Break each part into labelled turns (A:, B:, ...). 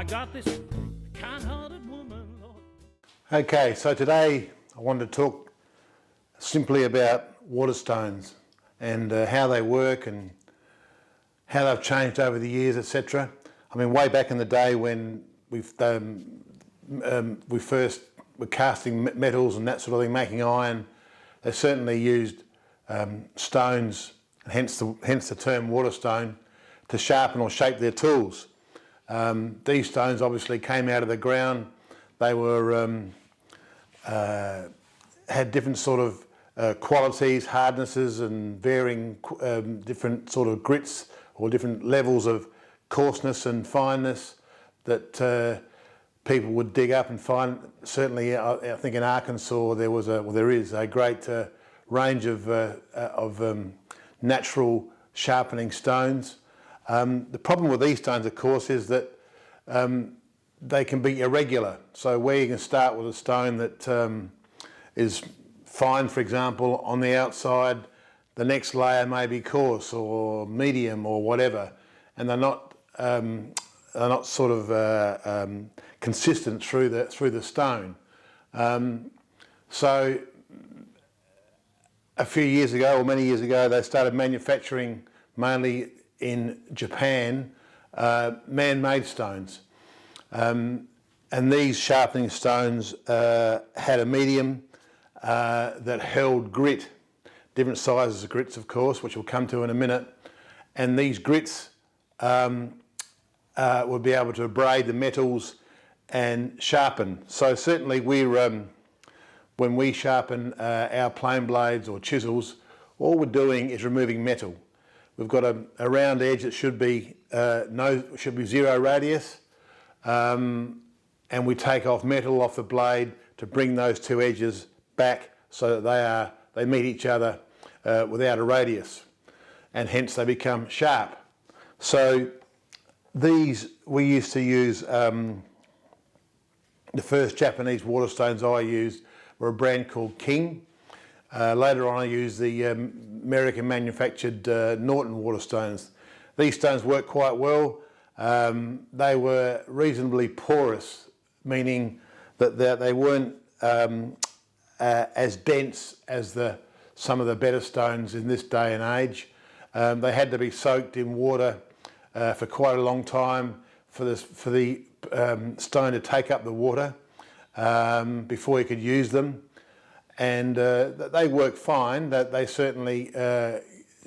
A: got this kind-hearted woman, Lord.
B: Okay, so today I wanted to talk simply about waterstones and how they work and how they've changed over the years, etc. I mean, way back in the day when we first were casting metals and that sort of thing, making iron, they certainly used stones, hence the term waterstone, to sharpen or shape their tools. These stones obviously came out of the ground. They were had different sort of qualities, hardnesses, and varying different sort of grits or different levels of coarseness and fineness that people would dig up and find. Certainly, I think in Arkansas there is a great range of natural sharpening stones. The problem with these stones, of course, is that they can be irregular. So where you can start with a stone that is fine, for example, on the outside, the next layer may be coarse or medium or whatever, and they're not sort of consistent through the stone. So a few years ago, or many years ago, they started manufacturing, mainly in Japan, man-made stones. And these sharpening stones had a medium that held grit, different sizes of grits, of course, which we'll come to in a minute. And these grits would be able to abrade the metals and sharpen. So certainly when we sharpen our plane blades or chisels, all we're doing is removing metal. We've got a round edge that should be zero radius, and we take off metal off the blade to bring those two edges back so that they meet each other without a radius, and hence they become sharp. So these we used to use. The first Japanese waterstones I used were a brand called King. Later on I used the American manufactured Norton waterstones. These stones work quite well. They were reasonably porous, meaning that they weren't as dense as some of the better stones in this day and age. They had to be soaked in water for quite a long time for the stone to take up the water before you could use them. And they work fine. That they certainly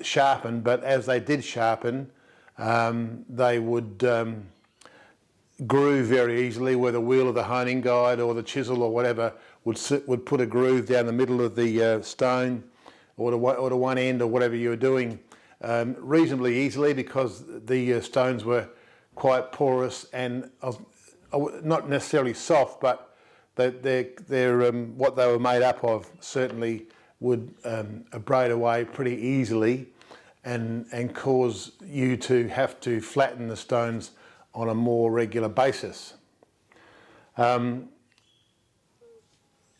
B: sharpen, but as they did sharpen, they would groove very easily, where the wheel of the honing guide or the chisel or whatever would put a groove down the middle of the stone or to one end or whatever you were doing reasonably easily, because the stones were quite porous and not necessarily soft, but they're what they were made up of certainly would abrade away pretty easily and cause you to have to flatten the stones on a more regular basis.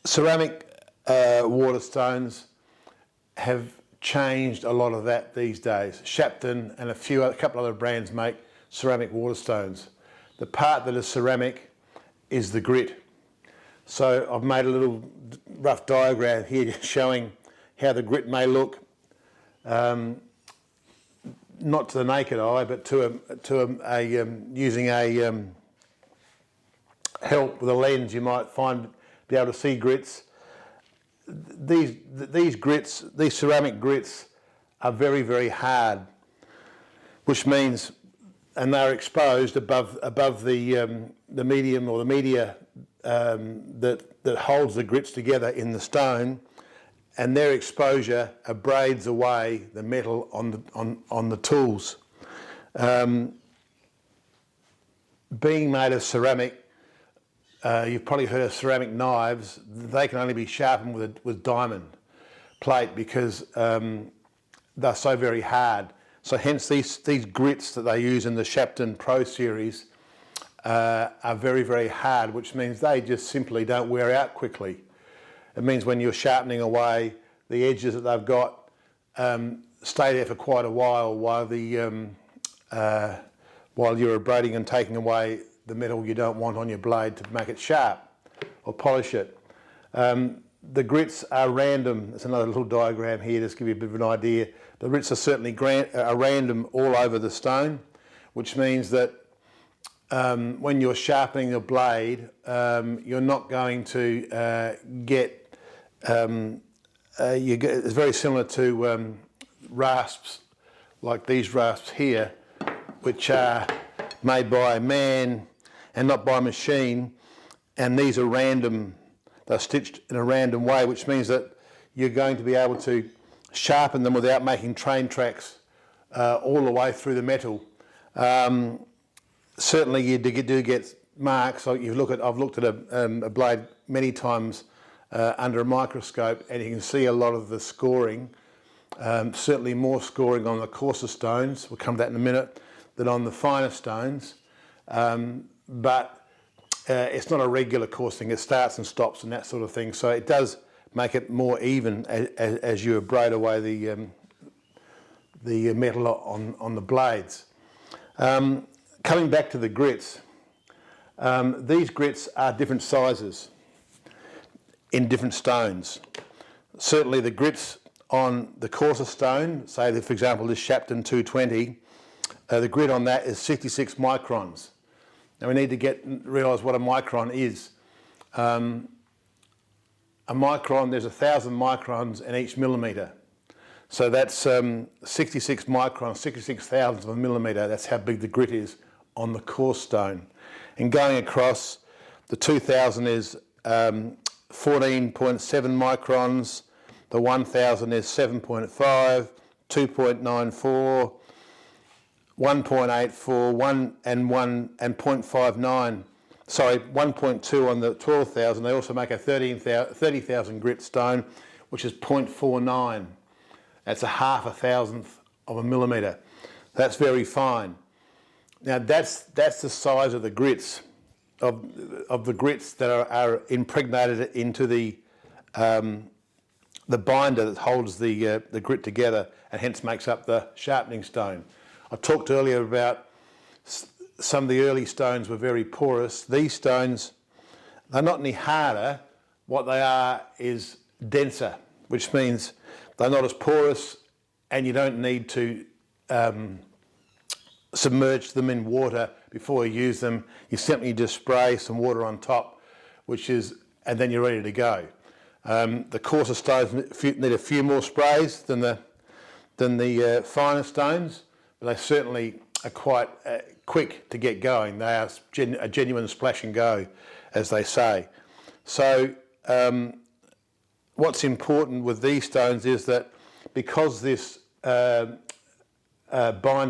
B: Ceramic waterstones have changed a lot of that these days. Shapton and a couple other brands make ceramic waterstones. The part that is ceramic is the grit. So I've made a little rough diagram here just showing how the grit may look, not to the naked eye, but using a help with a lens, you might be able to see grits. These ceramic grits are very, very hard, which means, and they're exposed above the medium or the media that holds the grits together in the stone, and their exposure abrades away the metal on the tools. Being made of ceramic, you've probably heard of ceramic knives. They can only be sharpened with diamond plate because they're so very hard. So hence these grits that they use in the Shapton Pro series are very, very hard, which means they just simply don't wear out quickly. It means when you're sharpening away, the edges that they've got stay there for quite a while you're abrading and taking away the metal you don't want on your blade to make it sharp or polish it. The grits are random. There's another little diagram here just to give you a bit of an idea. The grits are certainly random all over the stone, which means that when you're sharpening the blade, you're not going to get, it's very similar to rasps, like these rasps here, which are made by a man and not by a machine, and these are random. They're stitched in a random way, which means that you're going to be able to sharpen them without making train tracks all the way through the metal. Certainly you do get marks. Like I've looked at a blade many times under a microscope, and you can see a lot of the scoring. Certainly more scoring on the coarser stones, we'll come to that in a minute, than on the finer stones. But it's not a regular coursing. It starts and stops and that sort of thing. So it does make it more even as you abrade away the metal on the blades. Coming back to the grits, these grits are different sizes in different stones. Certainly the grits on the coarser stone, say for example this Shapton 220, the grit on that is 66 microns. Now we need to realise what a micron is. A micron, there's 1,000 microns in each millimetre. So that's 66 microns, 66 thousandths of a millimetre. That's how big the grit is on the coarse stone. And going across, the 2,000 is 14.7 microns, the 1,000 is 7.5, 2.94, 1.84, 1 and 0.59. Sorry, 1.2 on the 12,000. They also make a 30,000 grit stone, which is 0.49. That's a half a thousandth of a millimetre. That's very fine. Now that's the size of the grits, of the grits that are impregnated into the binder that holds the grit together and hence makes up the sharpening stone. I talked earlier about some of the early stones were very porous. These stones, they're not any harder. What they are is denser, which means they're not as porous and you don't need to submerge them in water before you use them. You simply just spray some water on top, and then you're ready to go. The coarser stones need a few more sprays than the finer stones, but they certainly are quite quick to get going. They are a genuine splash and go, as they say. So what's important with these stones is that because this binder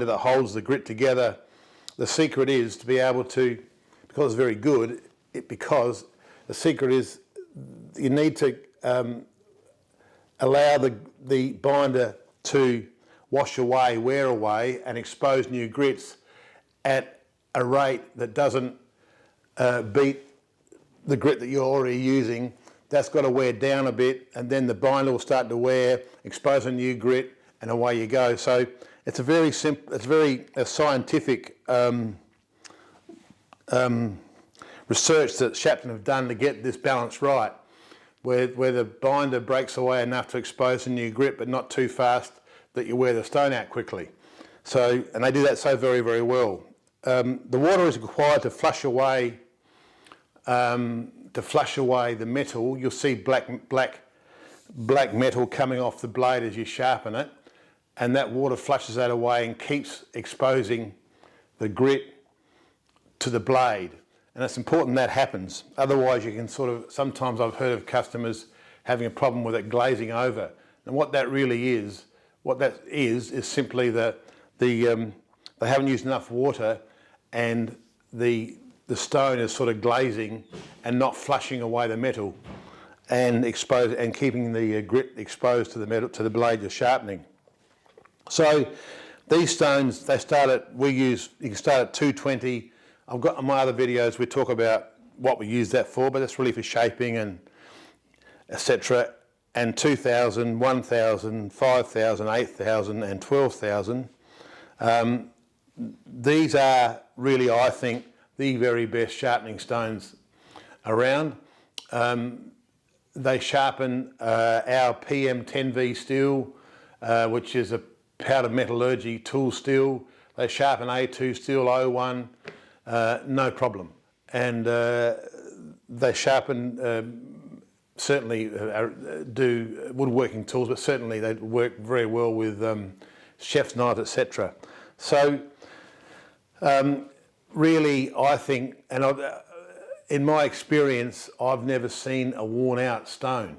B: that holds the grit together, the secret is to be able to, because it's very good, because the secret is you need to allow the binder to wash away, wear away, and expose new grits at a rate that doesn't beat the grit that you're already using. That's got to wear down a bit, and then the binder will start to wear, expose a new grit, and away you go. So it's a very simple, it's very scientific research that Shapton have done to get this balance right, where the binder breaks away enough to expose a new grit, but not too fast that you wear the stone out quickly. So, and they do that so very, very well. The water is required to flush away the metal. You'll see black metal coming off the blade as you sharpen it, and that water flushes that away and keeps exposing the grit to the blade. And it's important that happens. Otherwise you can sometimes I've heard of customers having a problem with it glazing over. And what that really is, is simply that they haven't used enough water and the stone is sort of glazing and not flushing away the metal and keeping the grit exposed to the metal, to the blade you're sharpening. So these stones, you can start at 220. I've got in my other videos we talk about what we use that for, but that's really for shaping and etc. And 2,000, 1,000, 5,000, 8,000 and 12,000. These are really, I think, the very best sharpening stones around. They sharpen our PM10V steel, which is a powder metallurgy tool steel. They sharpen A2 steel, O1, no problem. And they sharpen, certainly do woodworking tools, but certainly they work very well with chef's knives, etc. So really, I think, and in my experience, I've never seen a worn out stone.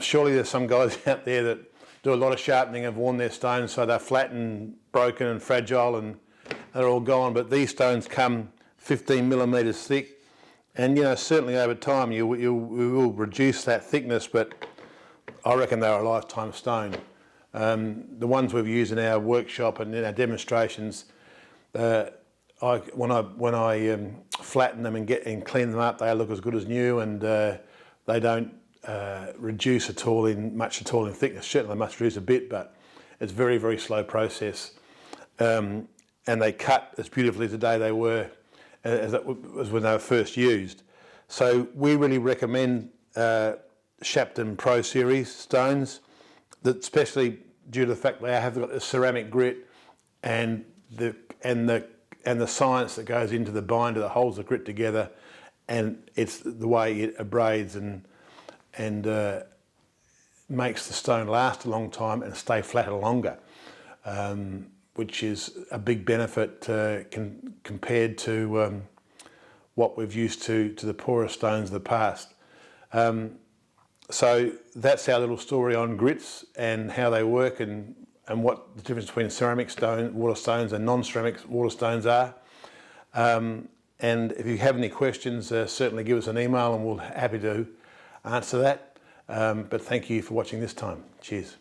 B: Surely there's some guys out there that do a lot of sharpening, have worn their stones, so they're flat and broken and fragile and they're all gone. But these stones come 15 millimetres thick, and certainly over time you will reduce that thickness, but I reckon they're a lifetime stone. The ones we've used in our workshop and in our demonstrations, when I flatten them and clean them up, they look as good as new, and they don't reduce much at all in thickness. Certainly they must reduce a bit, but it's a very, very slow process. And they cut as beautifully today they were as when they were first used. So we really recommend Shapton Pro Series stones, that especially due to the fact they have got the ceramic grit and the science that goes into the binder that holds the grit together, and it's the way it abrades and makes the stone last a long time and stay flatter longer, which is a big benefit compared to what we've used to the poorer stones of the past. So that's our little story on grits and how they work, and what the difference between ceramic water stones and non-ceramic water stones are. And if you have any questions, certainly give us an email and we'll be happy to answer that. But thank you for watching this time. Cheers.